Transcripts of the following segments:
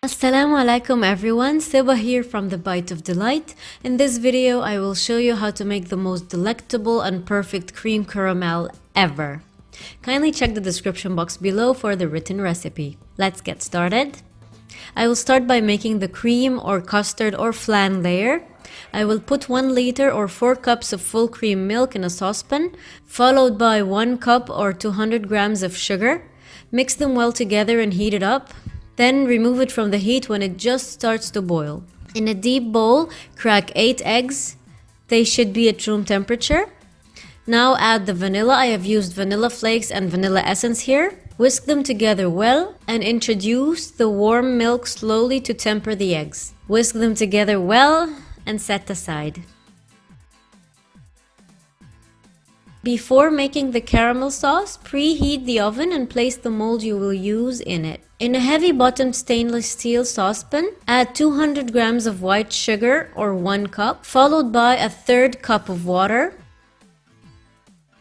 Assalamu alaikum everyone, Seba here from the Bite of Delight. In this video I will show you how to make the most delectable and perfect cream caramel ever. Kindly check the description box below for the written recipe. Let's get started. I will start by making the cream or custard or flan layer. I will put 1 liter or 4 cups of full cream milk in a saucepan, followed by 1 cup or 200 grams of sugar. Mix them well together and heat it up. Then remove it from the heat when it just starts to boil. In a deep bowl, crack 8 eggs. They should be at room temperature. Now add the vanilla. I have used vanilla flakes and vanilla essence here. Whisk them together well and introduce the warm milk slowly to temper the eggs. Whisk them together well and set aside. Before making the caramel sauce, preheat the oven and place the mold you will use in it. In a heavy-bottomed stainless steel saucepan, add 200 grams of white sugar or 1 cup, followed by a 1/3 cup of water.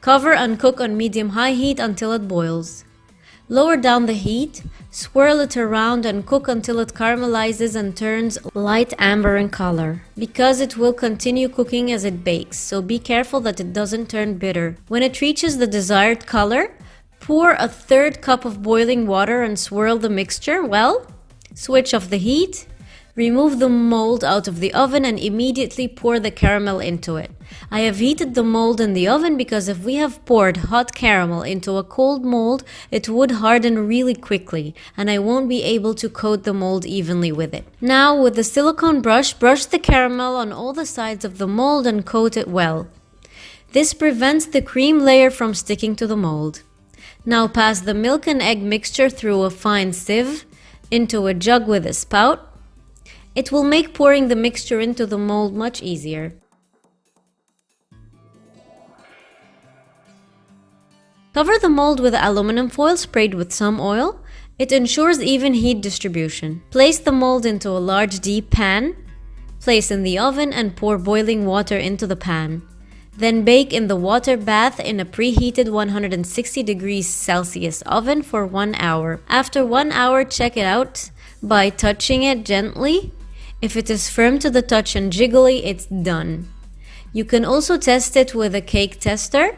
Cover and cook on medium-high heat until it boils. Lower down the heat, swirl it around and cook until it caramelizes and turns light amber in color, because it will continue cooking as it bakes, so be careful that it doesn't turn bitter. When it reaches the desired color, pour a 1/3 cup of boiling water and swirl the mixture well. Switch off the heat. Remove the mold out of the oven and immediately pour the caramel into it. I have heated the mold in the oven because if we have poured hot caramel into a cold mold, it would harden really quickly and I won't be able to coat the mold evenly with it. Now with the silicone brush, brush the caramel on all the sides of the mold and coat it well. This prevents the cream layer from sticking to the mold. Now pass the milk and egg mixture through a fine sieve into a jug with a spout. It will make pouring the mixture into the mold much easier. Cover the mold with aluminum foil sprayed with some oil. It ensures even heat distribution. Place the mold into a large deep pan. Place in the oven and pour boiling water into the pan. Then bake in the water bath in a preheated 160 degrees Celsius oven for 1 hour. After 1 hour, check it out by touching it gently. If it is firm to the touch and jiggly, it's done. You can also test it with a cake tester.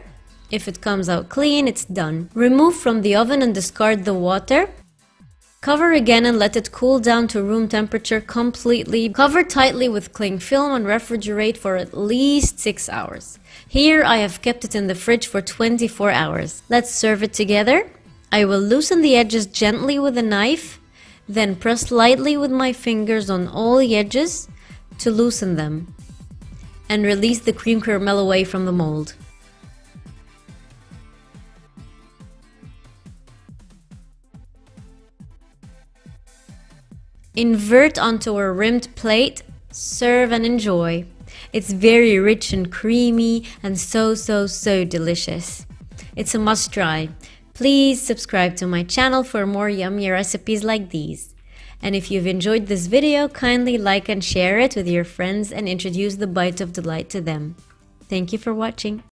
If it comes out clean, it's done. Remove from the oven and discard the water. Cover again and let it cool down to room temperature completely. Cover tightly with cling film and refrigerate for at least 6 hours. Here I have kept it in the fridge for 24 hours. Let's serve it together. I will loosen the edges gently with a knife, then press lightly with my fingers on all the edges to loosen them and release the cream caramel away from the mold. Invert onto a rimmed plate, serve and enjoy. It's very rich and creamy and so delicious. It's a must try. Please subscribe to my channel for more yummy recipes like these. And if you've enjoyed this video, kindly like and share it with your friends and introduce the Bite of Delight to them. Thank you for watching.